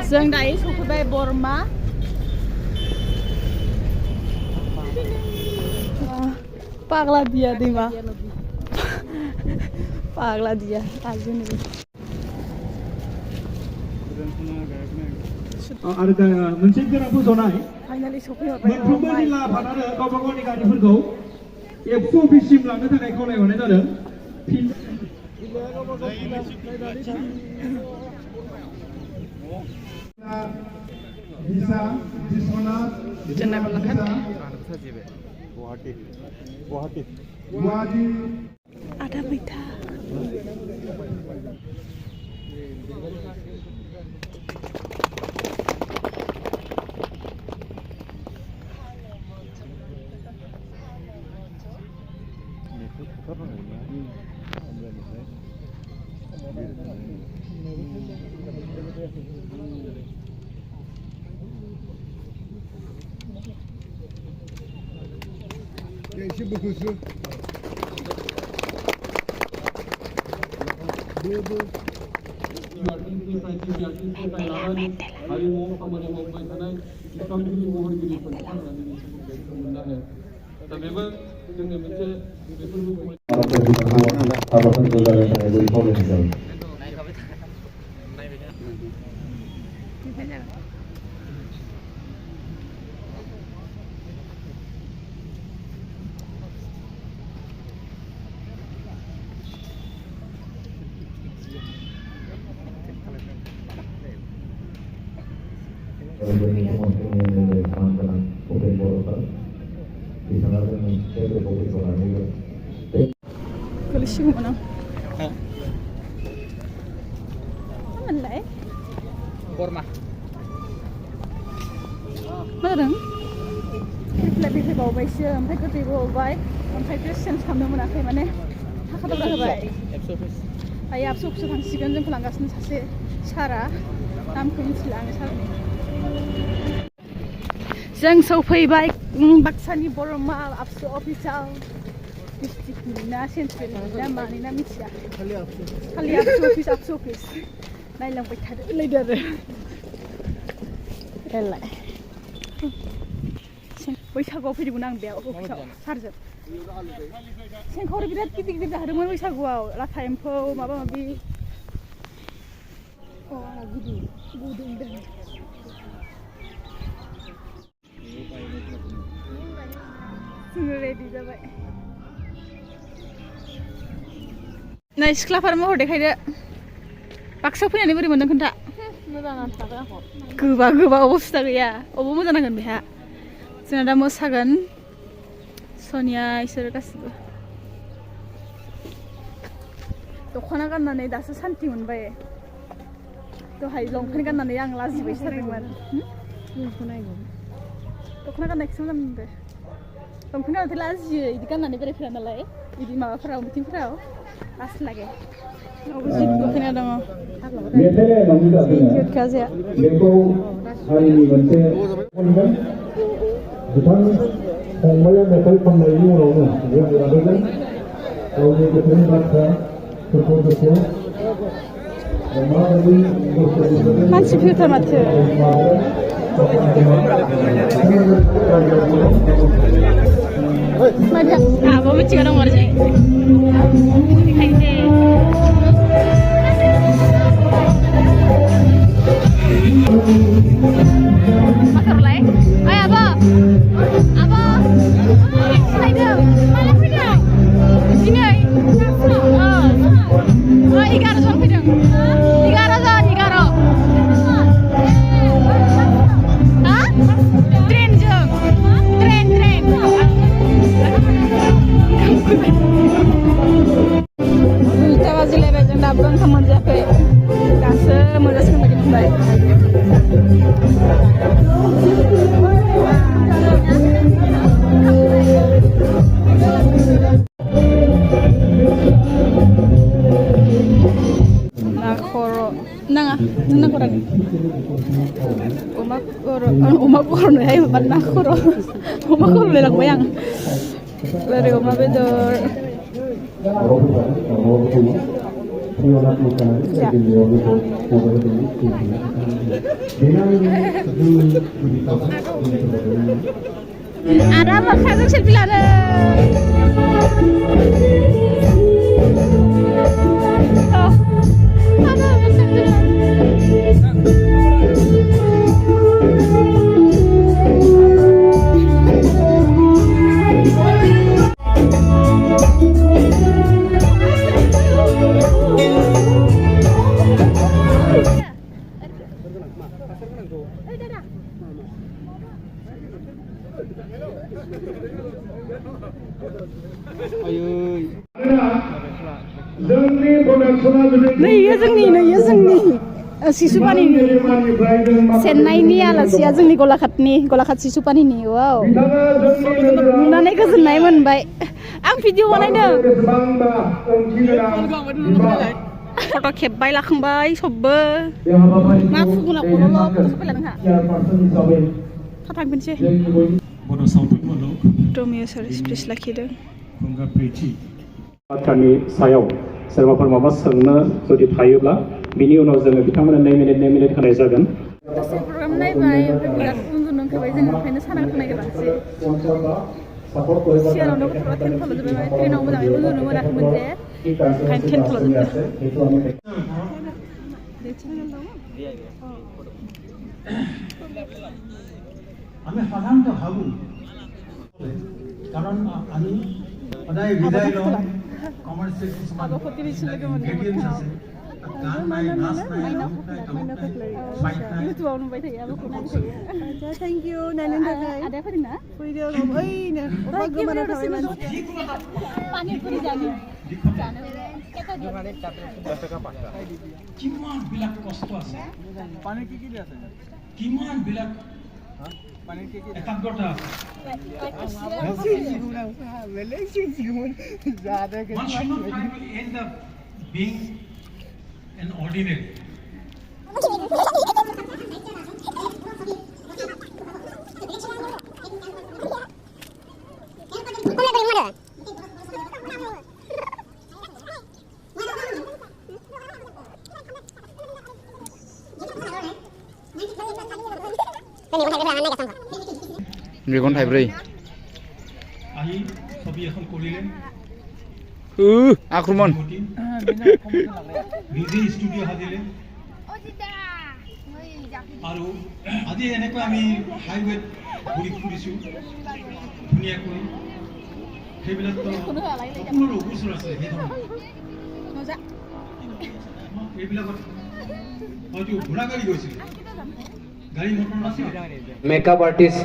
जों दायो सफैबाय बरमा पागला दिया दैमा पागला दिया आरो मोनसे गोनां फोसावनाय मोनफ्रोमबो जिल्ला आफादानो गावबा गावनि गारिफोरखौ 120 सिम लांनो थाखाय खावलायहरनाय जादों ada मैथा Bodo. Felicitation mana? Mana? Barama. Mana? Lebih ke bawah sih, sampai ke bawah, sampai ke sense kami mana ke mana? Hak ada berapa? Ayah absurd tentang sigan jeng pelanggan sasi cara, nam kuning silang cara. Jeng sopaibai Baksani Barama absurd official. Distriknya sentralnya mana ni misalnya kali absurd naik lang berita leader elak बैसागुआव फैदोंमोन आं बेयाव अफिसाव सारजों सेंखावरि बिराद गिदिर गिदिर जादोंमोन बैसागुआव लाथा एम्फौ माबा माबि गिदिर गुदुंदों जोङो रेडि जाबाय नाय सिख्लाफोर महर देखायदो बाक्सायाव फैनानै बोरै मोनदों खोन्था मोजाङानो थादों आंखौ गोबा अबस्था गैया अबाव मोजां नांगोन बेहा जोंना दा मोसागोन सनिया इसोर गासिबो दख'ना गाननानै दासो सान्ति मोनबाय दहाय लंपेन्ट गाननानै आं लाजिबायसो थादोंमोन दख'ना गाननायखौसो मोजां मोनदों लंपेन्ट गाननानै लाजियो बिदि गाननानै बेरायफेरा नालाय बिदि माबाफोराव मिटिंफोराव लासै लागे जि दख'ना दङ जि काजिया बिथां फंबाया मेथाइ खननायनि उनावनो जों लाबोगोन गावनि गोसोनि बाथ्राफोरखौ गोसोआव माबायदि मानसि फैथार माथो आबो मिथिगा दं आरो मा खालामलाय ओइ आबो सिनायदों माला फैदों दिनै 11 जन फैदों 11 जन हा ट्रेनजों ट्रेन दुइथा बाजिलायबाय जों दाबो ओंखाम मोनजायाखै दासो मोनजासिगोन बायदि मोनबाय ना खर' नाङा ना खर' अमा खर'नोहाय माबा ना खर' अमा खर' लायलांबाय आं ओरै अमा बेदर Ada baksa selfie lana. Oh, ada नै यो जोंनि सिसुपानिनि चेन्नाइनि आलासिया जोंनि गलाघाट सिसुपानिनि वाव नुनानै गोजोननाय मोनबाय आं भिडिअ बानायदों फट' खेबबाय लाखांबाय सबबो मा फुगुना खर'ल' फट' साफायला नोंहा थांफिनसै बड' सावथुन मुलुग टमिय सार स्पेस लाखिदों बाथ्रानि सायाव सोरबाफोर माबा सोंनो जुदि थायोब्ला बिनि उनाव जोङो बिथांमोननो 2 मिनिट होनाय जागोन दसे प्रग्राम नायबाय ओमफ्राय बिराद उन्दुनो ओंखारबाय जोङो ओंखायनो साना नागिरासै सिगाङावनो गथ'फ्रा टेन्टफोराव जोबबाय ट्रेनाव मोजाङै उन्दुनो मोनाखैमोन जे ओंखायनो टेन्टफोराव जोबबाय আমি সাধাৰণতে ভাবোঁ কাৰণ আমি সদায় বিদায় লওঁ কমাৰ্চিয়েল কিছুমান ইনগ্ৰেডিয়েণ্টছ আছে গান নাই নাচ নাই इउटुबाव नुबाय थायो आंखौ नायबाय थायो थेंक इउ नायनो थाखाय आदाया फैदोंना फैदों ओइनो अबा गोमाना थाबाय मानसि पानिपुरि जानो কিমানবিলাক কষ্ট আছে পানীৰ কি কি আছে কিমানবিলাক পানীৰ কি কি একাগ্ৰতা আছে One should not try to end up being an ordinary. मेगन थाइब्रै আহি ছবি এখন কৰিলে আক্ৰমণ নিজে ষ্টুডিঅ' সাজিলে আৰু আজি এনেকৈ আমি হাইৱেত ঘূৰি ফুৰিছোঁ ধুনীয়াকৈ সেইবিলাকতো সকলোৰে অগোচৰ আছে এইবিলাকত হয়তো ঘোঁৰা গাড়ী গৈছিল গাড়ী মটৰ নাছিল মেকআপ আৰ্টিষ্ট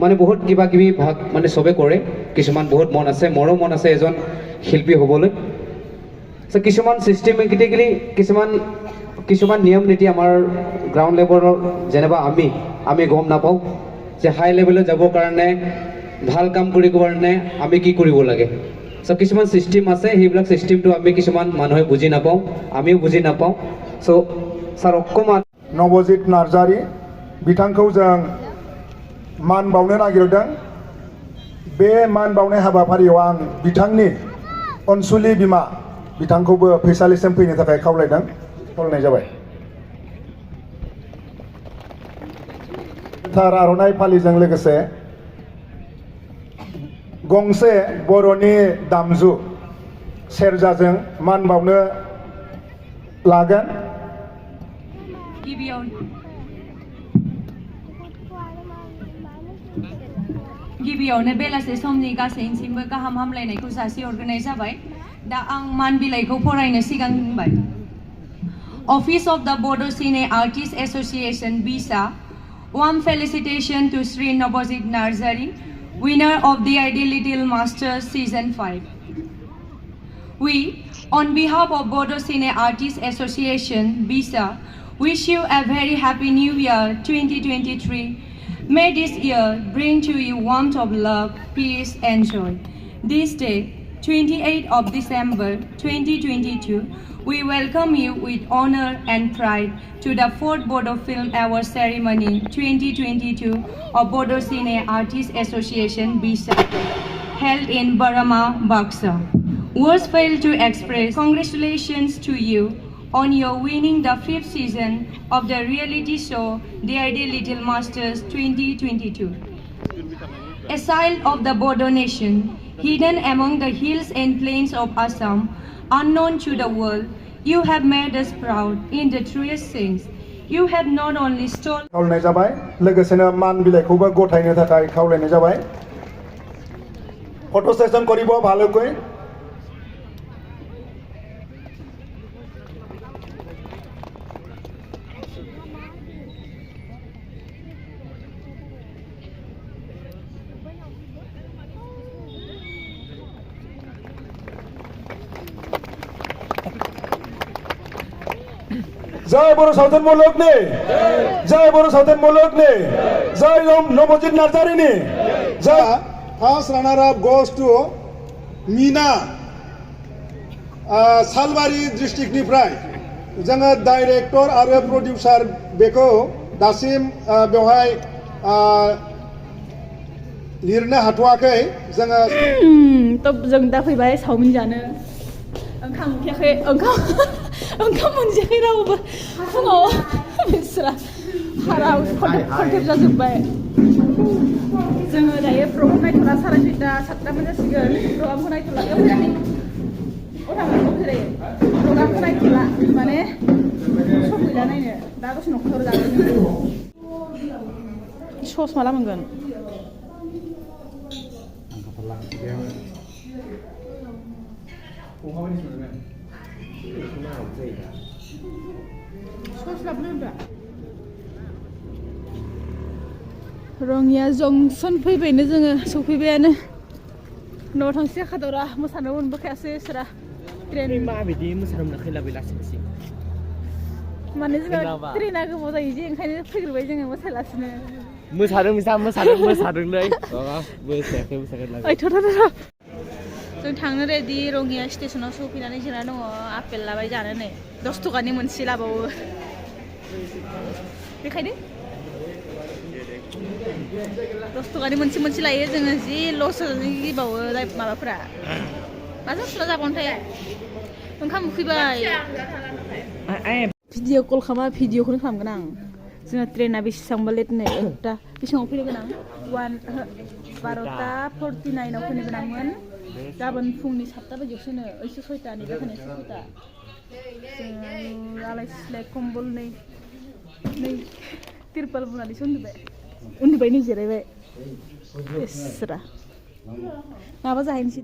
মানে বহুত কিবা কিবি ভাগ মানে চবে কৰে কিছুমান বহুত মন আছে মোৰো মন আছে এজন শিল্পী হ'বলৈ সো কিছুমান সিস্টেমেটিক্যালি কিছুমান নিয়ম নীতি আমাৰ গ্ৰাউণ্ড লেভেলৰ যেনেবা আমি গম নাপাওঁ যে হাই লেভেলত যাবৰ কাৰণে ভাল কাম কৰিব কাৰণে আমি কি কৰিব লাগে সো কিছুমান সিস্টেম আছে সেইবিলাক সিস্টেমটো আমি কিছুমান মানুহে বুজি নাপাওঁ আমিও বুজি নাপাওঁ সো স্যার অকমান नबजित नार्जारी बिथांखौ जों मान बावनो नागिरदों बे मान बावनाय हाबाफारियाव आं बिथांनि अनसुलि बिमा बिथांखौबो फैसालिसिम फैनो थाखाय खावलायनाय जाबाय थार आर'नाइ फालिजों लोगोसे गंसे बर'नि दामजु सेरजाजों मान बावनो लागोन गिबियावनो बेलासे समनि गासैनिसिमबो गाहाम हामलायनायखौ जासिहरग्रोनाय जाबाय दा आं मान बिलाइखौ फरायनो सिगांबाय Office of the Bodo Cine Artists Association BISA warm felicitation to Sri Nobojit Narzari winner of the Ideal Little Masters Season 5 We on behalf of Bodo Cine Artists Association BISA wish you a very happy new year 2023 May this year bring to you warmth of love, peace and joy. This day, 28th of December 2022, we welcome you with honor and pride to the 4th Bodo Film Award Ceremony 2022 of Bodo Cine Artists Association BISA, held in Barama, Baksa. Words fail to express congratulations to you on your winning the 5th season of the reality show Dear Little Masters 2022. A child of the Bodo nation, hidden among the hills and plains of Assam, unknown to the world, you have made us proud in the truest sense. You have not only stolen खावलायनाय जाबाय लोगोसेनो मान बिलाइखौबो गथायनो थाखाय खावलायनाय जाबाय फटो सेशन करिब भालुकै जय बर' सावथुन मुलुगनि जय बर' सावथुन मुलुगनि जय नबजित नार्जारिनि जय First runner-up goes to Mina, Salbari districtनिफ्राय जोङो डाइरेक्टर आरो प्रडिउसार बेखौ दासिम बेवहाय लिरनो हाथ'वाखै जोङो तब जों दा फैबाय सावमिन जानो ओंखाम उखैयाखै ओंखाम मोनजायाखै रावबो फुङाव बिसोरा हारा कन्टेक्ट जाजोब्बाय जोङो दायो प्रग्राम नायथ'ला 6:30 7टा मोनजासिगोन प्रग्रामखौ नायथ'ला फैनानै प्रग्रामखौ नायथ'ला माने सम गैला नायनो दा दसे न'खर जागोन सस माला मोनगोन रङिया जंसन फैबायनो जोङो सफैबायानो न'आव थांसै खादरा मोसानो मोनबोखायासै सोरा ट्रेन मा बिदि मोसानो मोनाखै लाबो लासै माने जोङो ट्रेना गोबाव जायो जे ओंखायनो फैग्रोबाय जोङो मोसालासिनो मोसादोंलै मोसायाखै जों थांनो रेडि रङिया स्टेसनाव सफैनानै जिरायना दङ आपेल लाबाय जानो नै 10 टकानि मोनसे लाबावो बेखायनो 10 टकानि मोनसे लायो जोङो जि लस गिबावो माबाफोरा माजों सुना जाबावनोथाय ओंखाम उखैबाय भिडिअ कल खालामबा भिडिअखौनो खालामगोन आं जोंना ट्रेना बेसेबांबा लेट नै दा बेसेबाङाव फैनो गोनां 12:49 फैनो गोनांमोन गाबोन फुंनि 7टा बाजियावसोनो 6:30 फैनाय 6:30 जोङो आलाय सिलाय कम्बल नै तिरपाल बुनानैसो उन्दुबाय नै जिरायबाय इसरा माबा जाहैनोसै